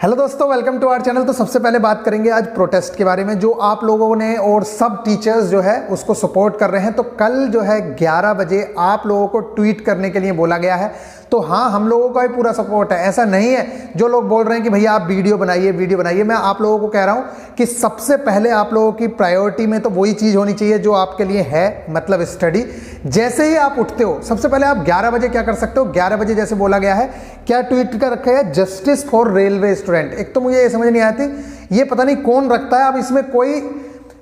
Hello दोस्तों, welcome to our channel. तो सबसे पहले बात करेंगे आज प्रोटेस्ट के बारे में, जो आप लोगों ने और सब टीचर्स जो है उसको सपोर्ट कर रहे हैं। तो कल जो है 11 बजे आप लोगों को ट्वीट करने के लिए बोला गया है। तो हाँ, हम लोगों का भी पूरा सपोर्ट है। ऐसा नहीं है जो लोग बोल रहे हैं कि भैया आप वीडियो बनाइए। मैं आप लोगों को कह रहा हूँ कि सबसे पहले आप लोगों की प्रायोरिटी में तो वही चीज़ होनी चाहिए जो आपके लिए है, मतलब स्टडी। जैसे ही आप उठते हो, सबसे पहले आप 11 बजे क्या कर सकते हो, 11 बजे जैसे बोला गया है, क्या ट्वीट कर रखा है, जस्टिस फॉर रेलवे स्टूडेंट। एक तो मुझे ये समझ नहीं आती, ये पता नहीं कौन रखता है। अब इसमें कोई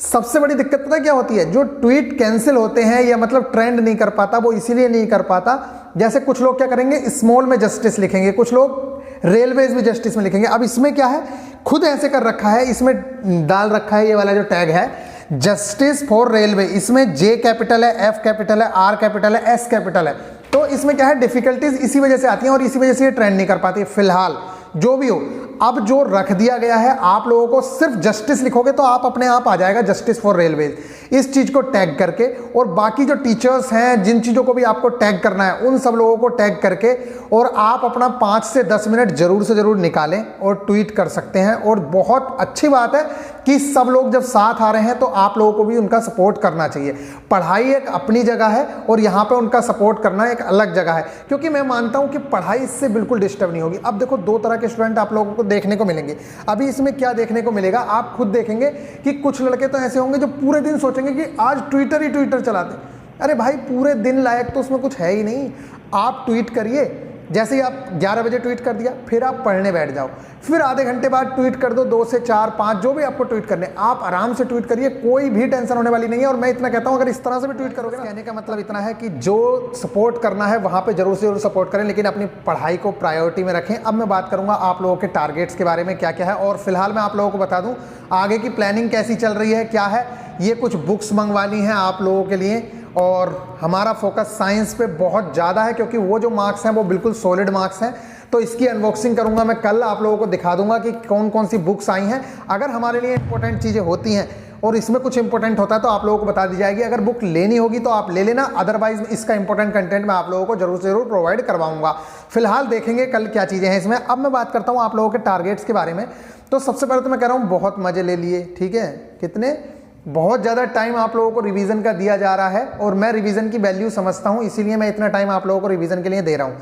सबसे बड़ी दिक्कत पता है क्या होती है, जो ट्वीट कैंसिल होते हैं या मतलब ट्रेंड नहीं कर पाता, वो इसीलिए नहीं कर पाता। जैसे कुछ लोग क्या करेंगे, स्मॉल में जस्टिस लिखेंगे, कुछ लोग रेलवेज भी जस्टिस में लिखेंगे। अब इसमें क्या है, खुद ऐसे कर रखा है, इसमें डाल रखा है ये वाला जो टैग है जस्टिस फॉर रेलवे। इसमें जे कैपिटल है, एफ कैपिटल है, आर कैपिटल है, एस कैपिटल है। तो इसमें क्या है, डिफिकल्टीज इसी वजह से आती हैं और इसी वजह से ये ट्रेंड नहीं कर पाती। फिलहाल जो भी हो, अब जो रख दिया गया है, आप लोगों को सिर्फ जस्टिस लिखोगे तो आप अपने आप आ जाएगा जस्टिस फॉर रेलवेज, इस चीज को टैग करके। और बाकी जो टीचर्स हैं, जिन चीजों को भी आपको टैग करना है, उन सब लोगों को टैग करके और आप अपना 5 से 10 मिनट जरूर से जरूर निकालें और ट्वीट कर सकते हैं। और बहुत अच्छी बात है कि सब लोग जब साथ आ रहे हैं तो आप लोगों को भी उनका सपोर्ट करना चाहिए। पढ़ाई एक अपनी जगह है और यहाँ पे उनका सपोर्ट करना एक अलग जगह है, क्योंकि मैं मानता हूँ कि पढ़ाई इससे बिल्कुल डिस्टर्ब नहीं होगी। अब देखो, दो तरह के स्टूडेंट आप लोगों को देखने को मिलेंगे। अभी इसमें क्या देखने को मिलेगा, आप खुद देखेंगे कि कुछ लड़के तो ऐसे होंगे जो पूरे दिन सोचेंगे कि आज ट्विटर ही ट्विटर चलाते। अरे भाई, पूरे दिन लायक तो उसमें कुछ है ही नहीं। आप ट्वीट करिए, जैसे ही आप 11 बजे ट्वीट कर दिया, फिर आप पढ़ने बैठ जाओ, फिर आधे घंटे बाद ट्वीट कर दो, 2 से 4 5 जो भी आपको ट्वीट करने, आप आराम से ट्वीट करिए, कोई भी टेंशन होने वाली नहीं है। और मैं इतना कहता हूं, अगर इस तरह से भी ट्वीट करोगे ना, कहने का मतलब इतना है कि जो सपोर्ट करना है वहां पे जरूर से जरूर सपोर्ट करें, लेकिन अपनी पढ़ाई को प्रायोरिटी में रखें। अब मैं बात करूंगा आप लोगों के टारगेट्स के बारे में, क्या क्या है। और फिलहाल मैं आप लोगों को बता दूं आगे की प्लानिंग कैसी चल रही है, क्या है। ये कुछ बुक्स मंगवानी है आप लोगों के लिए, और हमारा फोकस साइंस पे बहुत ज़्यादा है, क्योंकि वो जो मार्क्स हैं वो बिल्कुल सॉलिड मार्क्स हैं। तो इसकी अनबॉक्सिंग करूंगा मैं कल, आप लोगों को दिखा दूंगा कि कौन कौन सी बुक्स आई हैं। अगर हमारे लिए इंपॉर्टेंट चीज़ें होती हैं और इसमें कुछ इंपॉर्टेंट होता है तो आप लोगों को बता दी जाएगी। अगर बुक लेनी होगी तो आप ले लेना, अदरवाइज इसका इंपॉर्टेंट कंटेंट मैं आप लोगों को जरूर से जरूर प्रोवाइड करवाऊंगा। फिलहाल देखेंगे कल क्या चीज़ें हैं इसमें। अब मैं बात करता हूँ आप लोगों के टारगेट्स के बारे में। तो सबसे पहले तो मैं कह रहा हूँ, बहुत मजे ले लिए, ठीक है। कितने, बहुत ज़्यादा टाइम आप लोगों को रिवीजन का दिया जा रहा है, और मैं रिवीजन की वैल्यू समझता हूँ, इसीलिए मैं इतना टाइम आप लोगों को रिवीजन के लिए दे रहा हूँ।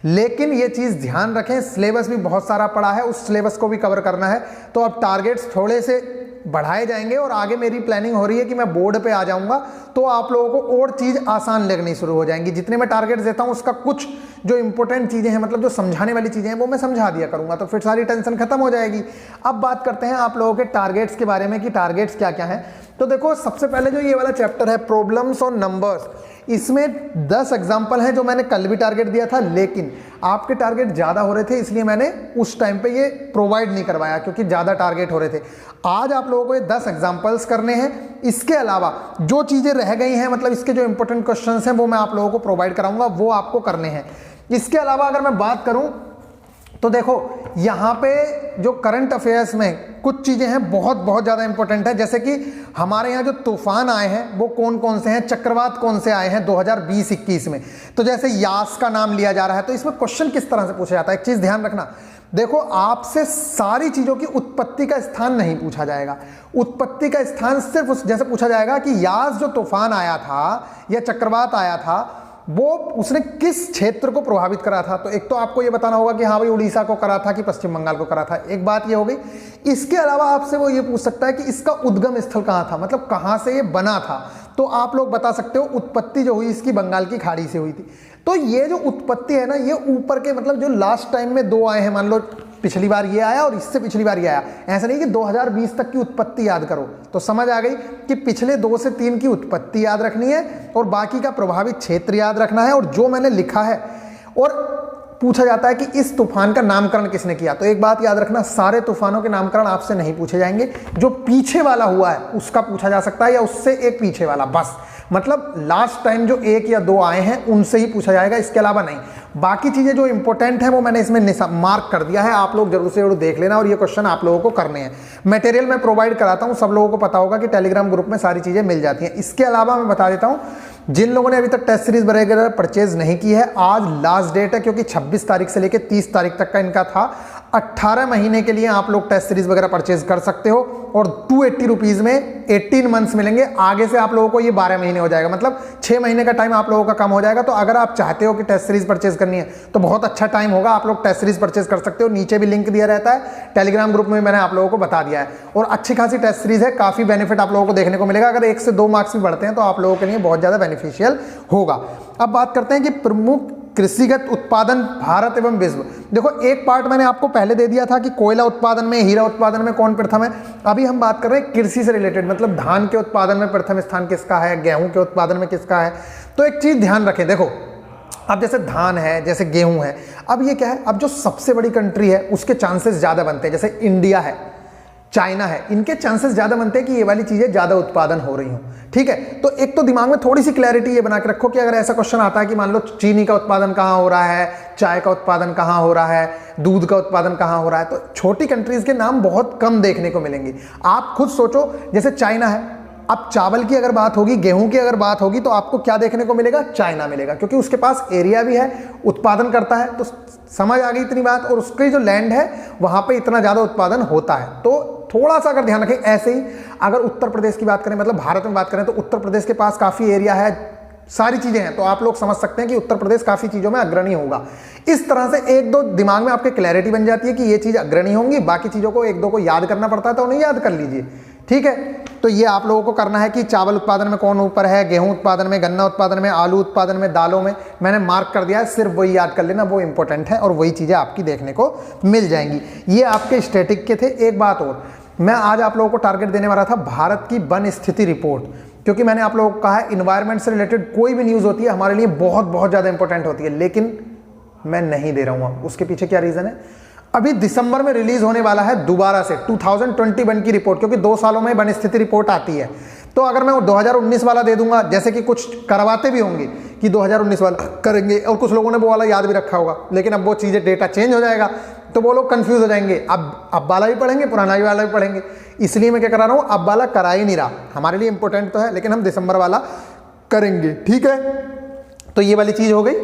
लेकिन ये चीज़ ध्यान रखें, सिलेबस भी बहुत सारा पड़ा है, उस सिलेबस को भी कवर करना है। तो अब टारगेट्स थोड़े से बढ़ाए जाएंगे, और आगे मेरी प्लानिंग हो रही है कि मैं बोर्ड पे आ जाऊंगा तो आप लोगों को और चीज़ आसान लगनी शुरू हो जाएंगी। जितने मैं टारगेट्स देता हूँ उसका कुछ जो इंपॉर्टेंट चीज़ें हैं, मतलब जो समझाने वाली चीज़ें हैं, वो मैं समझा दिया करूंगा, तो फिर सारी टेंशन खत्म हो जाएगी। अब बात करते हैं आप लोगों के टारगेट्स के बारे में कि टारगेट्स क्या क्या हैं। तो देखो, सबसे पहले जो ये वाला चैप्टर है प्रॉब्लम्स और नंबर्स, इसमें 10 एग्जाम्पल हैं जो मैंने कल भी टारगेट दिया था, लेकिन आपके टारगेट ज़्यादा हो रहे थे, इसलिए मैंने उस टाइम पे ये प्रोवाइड नहीं करवाया, क्योंकि ज़्यादा टारगेट हो रहे थे। आज आप लोगों को ये 10 एग्जाम्पल्स करने हैं। इसके अलावा जो चीज़ें रह गई हैं, मतलब इसके जो इंपॉर्टेंट क्वेश्चंस हैं, वो मैं आप लोगों को प्रोवाइड कराऊंगा, वो आपको करने हैं। इसके अलावा अगर मैं बात करूं तो देखो, यहाँ पे जो करंट अफेयर्स में कुछ चीज़ें हैं बहुत ज़्यादा इंपॉर्टेंट है। जैसे कि हमारे यहाँ जो तूफान आए हैं वो कौन कौन से हैं, चक्रवात कौन से आए हैं 2020-21 में। तो जैसे यास का नाम लिया जा रहा है, तो इसमें क्वेश्चन किस तरह से पूछा जाता है, एक चीज़ ध्यान रखना। देखो, आपसे सारी चीज़ों की उत्पत्ति का स्थान नहीं पूछा जाएगा। उत्पत्ति का स्थान सिर्फ जैसे पूछा जाएगा कि यास जो तूफान आया था या चक्रवात आया था, वो उसने किस क्षेत्र को प्रभावित करा था। तो एक तो आपको ये बताना होगा कि हाँ भाई, उड़ीसा को करा था कि पश्चिम बंगाल को करा था, एक बात ये हो गई। इसके अलावा आपसे वो ये पूछ सकता है कि इसका उद्गम स्थल कहाँ था, मतलब कहाँ से ये बना था। तो आप लोग बता सकते हो उत्पत्ति जो हुई इसकी बंगाल की खाड़ी से हुई थी। तो ये जो उत्पत्ति है ना, ये ऊपर के, मतलब जो लास्ट टाइम में 2 आए हैं, मान लो पिछली बार ये आया और इससे पिछली बार ये आया, ऐसा नहीं कि 2020 तक की उत्पत्ति याद करो। तो समझ आ गई कि पिछले 2 से 3 की उत्पत्ति याद रखनी है और बाकी का प्रभावित क्षेत्र याद रखना है, और जो मैंने लिखा है। और पूछा जाता है कि इस तूफान का नामकरण किसने किया। तो एक बात याद रखना, सारे तूफानों के नामकरण आपसे नहीं पूछे जाएंगे, जो पीछे वाला हुआ है उसका पूछा जा सकता है, या उससे एक पीछे वाला, बस। मतलब लास्ट टाइम जो 1 या 2 आए हैं उनसे ही पूछा जाएगा, इसके अलावा नहीं। बाकी चीज़ें जो इंपॉर्टेंट है वो मैंने इसमें मार्क कर दिया है, आप लोग जरूर से जरूर देख लेना, और ये क्वेश्चन आप लोगों को करने हैं। मटेरियल मैं प्रोवाइड कराता हूँ, सब लोगों को पता होगा कि टेलीग्राम ग्रुप में सारी चीज़ें मिल जाती हैं। इसके अलावा मैं बता देता हूँ, जिन लोगों ने अभी तक टेस्ट सीरीज वगैरह परचेज नहीं की है, आज लास्ट डेट है, क्योंकि 26 तारीख से लेकर 30 तारीख तक का इनका था। 18 महीने के लिए आप लोग टेस्ट सीरीज वगैरह परचेज कर सकते हो और 280 रुपीज में 18 मंथ्स मिलेंगे। आगे से आप लोगों को ये 12 महीने हो जाएगा, मतलब 6 महीने का टाइम आप लोगों का कम हो जाएगा। तो अगर आप चाहते हो कि टेस्ट सीरीज परचेज करनी है तो बहुत अच्छा टाइम होगा, आप लोग टेस्ट सीरीज परचेज कर सकते हो। नीचे भी लिंक दिया रहता है, टेलीग्राम ग्रुप में मैंने आप लोगों को बता दिया है। और अच्छी खासी टेस्ट सीरीज है, काफी बेनिफिट आप लोगों को देखने को मिलेगा। अगर 1 से 2 मार्क्स भी बढ़ते हैं तो आप लोगों के लिए बहुत ज्यादा बेनिफिशियल होगा। अब बात करते हैं कि प्रमुख कृषिगत उत्पादन भारत एवं विश्व। देखो एक पार्ट मैंने आपको पहले दे दिया था कि कोयला उत्पादन में, हीरा उत्पादन में कौन प्रथम है। अभी हम बात कर रहे हैं कृषि से रिलेटेड, मतलब धान के उत्पादन में प्रथम स्थान किसका है, गेहूं के उत्पादन में किसका है। तो एक चीज ध्यान रखें, देखो अब जैसे धान है, जैसे गेहूं है, अब ये क्या है, अब जो सबसे बड़ी कंट्री है उसके चांसेस ज्यादा बनते हैं। जैसे इंडिया है, चाइना है, इनके चांसेस ज्यादा बनते हैं कि ये वाली चीजें ज्यादा उत्पादन हो रही हो। ठीक है, तो एक तो दिमाग में थोड़ी सी क्लैरिटी ये बना के रखो कि अगर ऐसा क्वेश्चन आता है कि मान लो चीनी का उत्पादन कहाँ हो रहा है, चाय का उत्पादन कहाँ हो रहा है, दूध का उत्पादन कहाँ हो रहा है, तो छोटी कंट्रीज के नाम बहुत कम देखने को मिलेंगे। आप खुद सोचो, जैसे चाइना है, अब चावल की अगर बात होगी, गेहूं की अगर बात होगी, तो आपको क्या देखने को मिलेगा, चाइना मिलेगा, क्योंकि उसके पास एरिया भी है, उत्पादन करता है। तो समझ आ गई इतनी बात, और उसकी जो लैंड है वहां पे इतना ज्यादा उत्पादन होता है। तो थोड़ा सा अगर ध्यान रखें। ऐसे ही अगर उत्तर प्रदेश की बात करें, मतलब भारत में बात करें, तो उत्तर प्रदेश के पास काफी एरिया है, सारी चीजें हैं, तो आप लोग समझ सकते हैं कि उत्तर प्रदेश काफी चीजों में अग्रणी होगा। इस तरह से एक दो दिमाग में आपके क्लैरिटी बन जाती है कि ये चीज अग्रणी होंगी, बाकी चीजों को एक दो को याद करना पड़ता है, तो उन्हें याद कर लीजिए। ठीक है, तो ये आप लोगों को करना है कि चावल उत्पादन में कौन ऊपर है, गेहूं उत्पादन में, गन्ना उत्पादन में, आलू उत्पादन में, दालों में, मैंने मार्क कर दिया है, सिर्फ वही याद कर लेना, वो इंपॉर्टेंट है और वही चीजें आपकी देखने को मिल जाएंगी। ये आपके स्टैटिक के थे। एक बात और, मैं आज आप लोगों को टारगेट देने वाला था भारत की वन स्थिति रिपोर्ट, क्योंकि मैंने आप लोगों को कहा है इन्वायरमेंट से रिलेटेड कोई भी न्यूज होती है हमारे लिए बहुत ज्यादा इंपॉर्टेंट होती है, लेकिन मैं नहीं दे रहा हूं। उसके पीछे क्या रीजन है, अभी दिसंबर में रिलीज होने वाला है दोबारा से 2021 की रिपोर्ट, क्योंकि 2 सालों में वन स्थिति रिपोर्ट आती है। तो अगर मैं 2019 वाला दे दूंगा, जैसे कि कुछ करवाते भी होंगे कि 2019 वाला करेंगे, और कुछ लोगों ने वो वाला याद भी रखा होगा, लेकिन अब वो चीजें, डेटा चेंज हो जाएगा, तो वो लोग कंफ्यूज हो जाएंगे। अब वाला भी पढ़ेंगे, पुराना वाला भी पढ़ेंगे। इसलिए मैं क्या करा रहा हूं, अब वाला करा ही नहीं रहा, हमारे लिए इंपॉर्टेंट तो है, लेकिन हम दिसंबर वाला करेंगे। ठीक है, तो ये वाली चीज हो गई।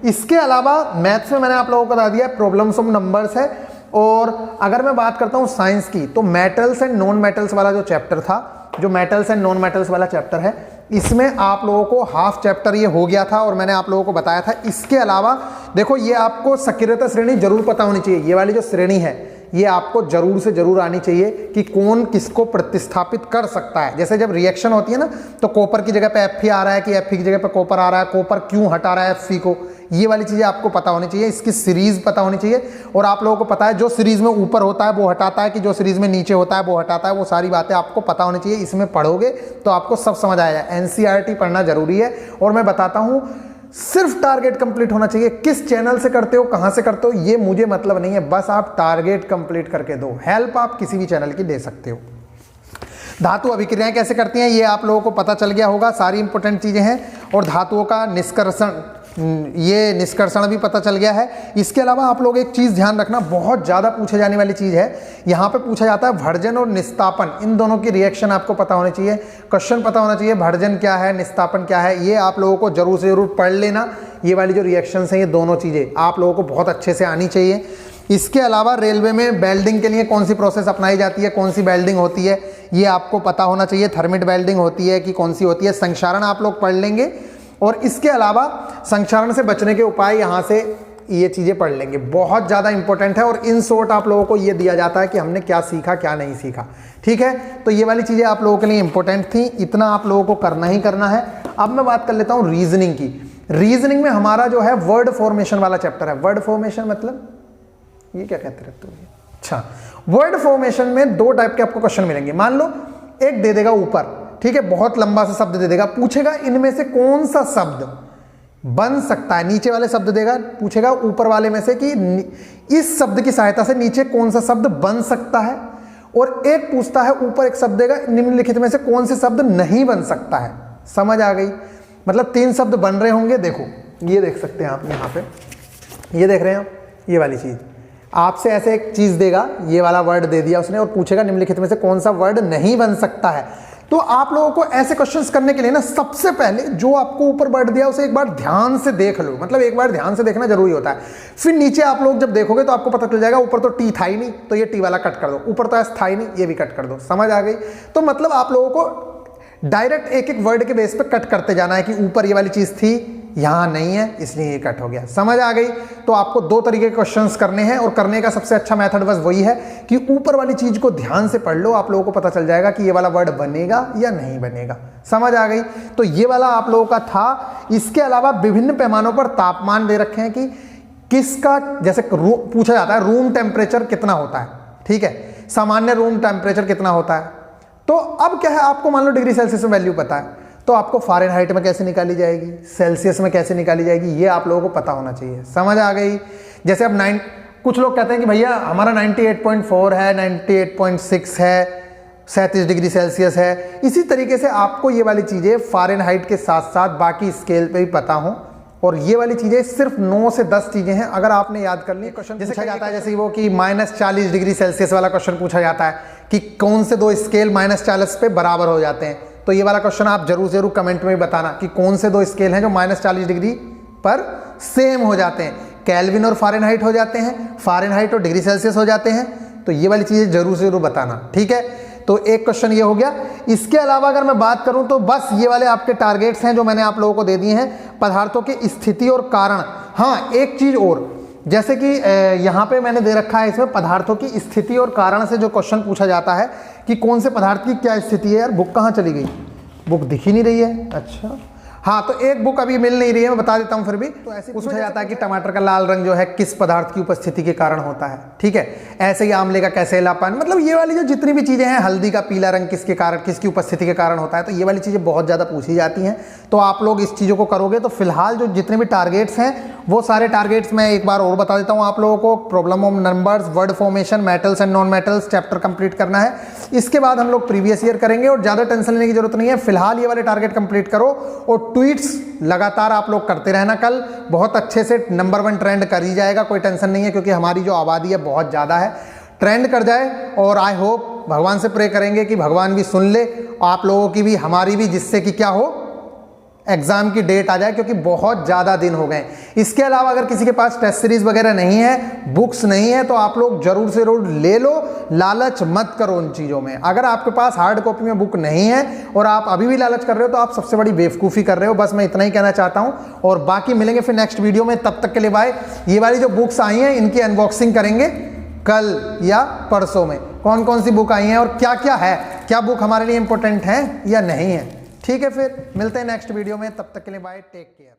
इसके अलावा मैथ्स में मैंने आप लोगों को बता दिया प्रॉब्लम्स ऑफ नंबर्स है। और अगर मैं बात करता हूं साइंस की, तो मेटल्स एंड नॉन मेटल्स वाला जो चैप्टर था, जो मेटल्स एंड नॉन मेटल्स वाला चैप्टर है, इसमें आप लोगों को हाफ चैप्टर ये हो गया था और मैंने आप लोगों को बताया था। इसके अलावा देखो, ये आपको सक्रियता श्रेणी जरूर पता होनी चाहिए। ये वाली जो श्रेणी है ये आपको जरूर से जरूर आनी चाहिए कि कौन किसको प्रतिस्थापित कर सकता है। जैसे जब रिएक्शन होती है ना, तो कॉपर की जगह पे Fe आ रहा है कि Fe की जगह पे कॉपर आ रहा है, कॉपर क्यों हटा रहा है Fe को, ये वाली चीजें आपको पता होनी चाहिए। इसकी सीरीज पता होनी चाहिए, और आप लोगों को पता है जो सीरीज में ऊपर होता है वो हटाता है, कि जो सीरीज में नीचे होता है वो हटाता है, वो सारी बातें आपको पता होनी चाहिए। इसमें पढ़ोगे तो आपको सब समझ आएगा। NCERT पढ़ना जरूरी है, और मैं बताता हूं सिर्फ टारगेट कंप्लीट होना चाहिए। किस चैनल से करते हो, कहां से करते हो, ये मुझे मतलब नहीं है, बस आप टारगेट कंप्लीट करके दो। हेल्प आप किसी भी चैनल की ले सकते हो। धातु अभिक्रियाएं कैसे करती हैं ये आप लोगों को पता चल गया होगा, सारी इंपॉर्टेंट चीजें हैं। और धातुओं का निष्कर्षण, ये निष्कर्षण भी पता चल गया है। इसके अलावा आप लोग एक चीज ध्यान रखना, बहुत ज्यादा पूछे जाने वाली चीज है, यहां पे पूछा जाता है भर्जन और निस्तापन, इन दोनों की रिएक्शन आपको पता होनी चाहिए। क्वेश्चन पता होना चाहिए भर्जन क्या है, निस्तापन क्या है, ये आप लोगों को जरूर से जरूर पढ़ लेना। ये वाली जो रिएक्शंस हैं, ये दोनों चीजें आप लोगों को बहुत अच्छे से आनी चाहिए। इसके अलावा रेलवे में वेल्डिंग के लिए कौन सी प्रोसेस अपनाई जाती है, कौन सी वेल्डिंग होती है, ये आपको पता होना चाहिए। थर्मिट वेल्डिंग होती है कि कौन सी होती है। संक्षारण आप लोग पढ़ लेंगे, और इसके अलावा संक्षारण से बचने के उपाय यहाँ से ये चीजें पढ़ लेंगे, बहुत ज्यादा इंपॉर्टेंट है। और इन शॉर्ट आप लोगों को ये दिया जाता है कि हमने क्या सीखा क्या नहीं सीखा। ठीक है, तो ये वाली चीजें आप लोगों के लिए इंपॉर्टेंट थी, इतना आप लोगों को करना ही करना है। अब मैं बात कर लेता हूँ रीजनिंग की। रीजनिंग में हमारा जो है वर्ड फॉर्मेशन वाला चैप्टर है। वर्ड फॉर्मेशन मतलब ये क्या कहते रहते हो? अच्छा, वर्ड फॉर्मेशन में 2 टाइप के आपको क्वेश्चन मिलेंगे। मान लो एक दे देगा ऊपर, ठीक है, बहुत लंबा सा शब्द दे देगा, पूछेगा इनमें से कौन सा शब्द बन सकता है। नीचे वाले शब्द देगा, पूछेगा ऊपर वाले में से कि इस शब्द की सहायता से नीचे कौन सा शब्द बन सकता है। और एक पूछता है, ऊपर एक शब्द देगा, निम्नलिखित में से कौन से शब्द नहीं बन सकता है। समझ आ गई? मतलब 3 शब्द बन रहे होंगे। देखो ये देख सकते हैं आप यहाँ पे, ये देख रहे हैं आप, ये वाली चीज आपसे ऐसे एक चीज देगा, ये वाला वर्ड दे दिया उसने, और पूछेगा निम्नलिखित में से कौन सा वर्ड नहीं बन सकता है। तो आप लोगों को ऐसे क्वेश्चंस करने के लिए ना सबसे पहले जो आपको ऊपर वर्ड दिया उसे एक बार ध्यान से देख लो, मतलब एक बार ध्यान से देखना जरूरी होता है। फिर नीचे आप लोग जब देखोगे तो आपको पता चल जाएगा ऊपर तो टी था ही नहीं तो ये टी वाला कट कर दो, ऊपर तो एस था ही नहीं ये भी कट कर दो, समझ आ गई। तो मतलब आप लोगों को डायरेक्ट एक एक वर्ड के बेस पे कट करते जाना है कि ऊपर ये वाली चीज थी यहां नहीं है इसलिए ये कट हो गया, समझ आ गई। तो आपको दो तरीके के क्वेश्चंस करने हैं और करने का सबसे अच्छा मेथड बस वही है कि ऊपर वाली चीज को ध्यान से पढ़ लो, आप लोगों को पता चल जाएगा कि ये वाला वर्ड बनेगा या नहीं बनेगा, समझ आ गई। तो ये वाला आप लोगों का था। इसके अलावा विभिन्न पैमानों पर तापमान दे रखे हैं कि किसका, जैसे पूछा जाता है रूम टेम्परेचर कितना होता है, ठीक है, सामान्य रूम टेम्परेचर कितना होता है। तो अब क्या है, आपको मान लो डिग्री सेल्सियस में वैल्यू पता है तो आपको फ़ारेनहाइट में कैसे निकाली जाएगी, सेल्सियस में कैसे निकाली जाएगी, ये आप लोगों को पता होना चाहिए, समझ आ गई। जैसे अब कुछ लोग कहते हैं कि भैया हमारा 98.4 है, 98.6 है, 37 डिग्री सेल्सियस है। इसी तरीके से आपको ये वाली चीज़ें फ़ारेनहाइट के साथ साथ बाकी स्केल पे भी पता हो। और ये वाली चीज़ें सिर्फ 9 से 10 चीज़ें हैं, अगर आपने याद कर ली। क्वेश्चन जैसे पूछा जाता है जैसे वो कि -40 डिग्री सेल्सियस वाला क्वेश्चन पूछा जाता है कि कौन से दो स्केल -40 पे बराबर हो जाते हैं। तो ये वाला क्वेश्चन आप जरूर कमेंट में बताना कि कौन से दो स्केल हैं जो -40 डिग्री पर सेम हो जाते हैं। केल्विन और फ़ारेनहाइट हो जाते हैं, फ़ारेनहाइट और डिग्री सेल्सियस हो जाते हैं। तो ये वाली चीज़ें जरूर बताना, ठीक है। तो एक क्वेश्चन ये हो गया। इसके अलावा अगर मैं बात करूं तो बस ये वाले आपके टारगेट्स हैं जो मैंने आप लोगों को दे दिए हैं, पदार्थों की स्थिति और कारण। हाँ, एक चीज़ और, जैसे कि यहाँ पे मैंने दे रखा है इसमें पदार्थों की स्थिति और कारण से जो क्वेश्चन पूछा जाता है कि कौन से पदार्थ की क्या स्थिति है। यार बुक कहाँ चली गई, बुक दिख ही नहीं रही है। अच्छा हाँ, तो एक बुक अभी मिल नहीं रही है, मैं बता देता हूँ फिर भी। तो ऐसे पूछा जाता है कि टमाटर का लाल रंग जो है किस पदार्थ की उपस्थिति के कारण होता है, ठीक है। ऐसे ही आंवले का कैसेलापन, मतलब ये वाली जो जितनी भी चीज़ें हैं, हल्दी का पीला रंग किसके कारण, किसकी उपस्थिति के कारण होता है। तो ये वाली चीज़ें बहुत ज़्यादा पूछी जाती हैं। तो आप लोग इस चीज़ों को करोगे तो फिलहाल जो जितने भी टारगेट्स हैं वो सारे टारगेट्स मैं एक बार और बता देता हूँ आप लोगों को। Problem of numbers, word formation, metals and non metals chapter complete करना है। इसके बाद हम लोग प्रीवियस ईयर करेंगे और ज़्यादा टेंशन लेने की जरूरत नहीं है। फिलहाल ये वाले टारगेट कंप्लीट करो और ट्वीट्स लगातार आप लोग करते रहना। कल बहुत अच्छे से नंबर 1 ट्रेंड कर ही जाएगा, कोई टेंशन नहीं है, क्योंकि हमारी जो आबादी है बहुत ज़्यादा है, ट्रेंड कर जाए। और आई होप भगवान से प्रे करेंगे कि भगवान भी सुन ले, आप लोगों की भी हमारी भी, जिससे कि क्या हो, एग्जाम की डेट आ जाए, क्योंकि बहुत ज़्यादा दिन हो गए। इसके अलावा अगर किसी के पास टेस्ट सीरीज वगैरह नहीं है, बुक्स नहीं है, तो आप लोग जरूर से जरूर ले लो। लालच मत करो उन चीज़ों में। अगर आपके पास हार्ड कॉपी में बुक नहीं है और आप अभी भी लालच कर रहे हो तो आप सबसे बड़ी बेवकूफ़ी कर रहे हो। बस मैं इतना ही कहना चाहता हूँ और बाकी मिलेंगे फिर नेक्स्ट वीडियो में। तब तक के लिए बाय। ये वाली जो बुक्स आई हैं इनकी अनबॉक्सिंग करेंगे कल या परसों में, कौन कौन सी बुक आई हैं और क्या क्या है, क्या बुक हमारे लिए इंपॉर्टेंट है या नहीं है, ठीक है। फिर मिलते हैं नेक्स्ट वीडियो में, तब तक के लिए बाय, टेक केयर।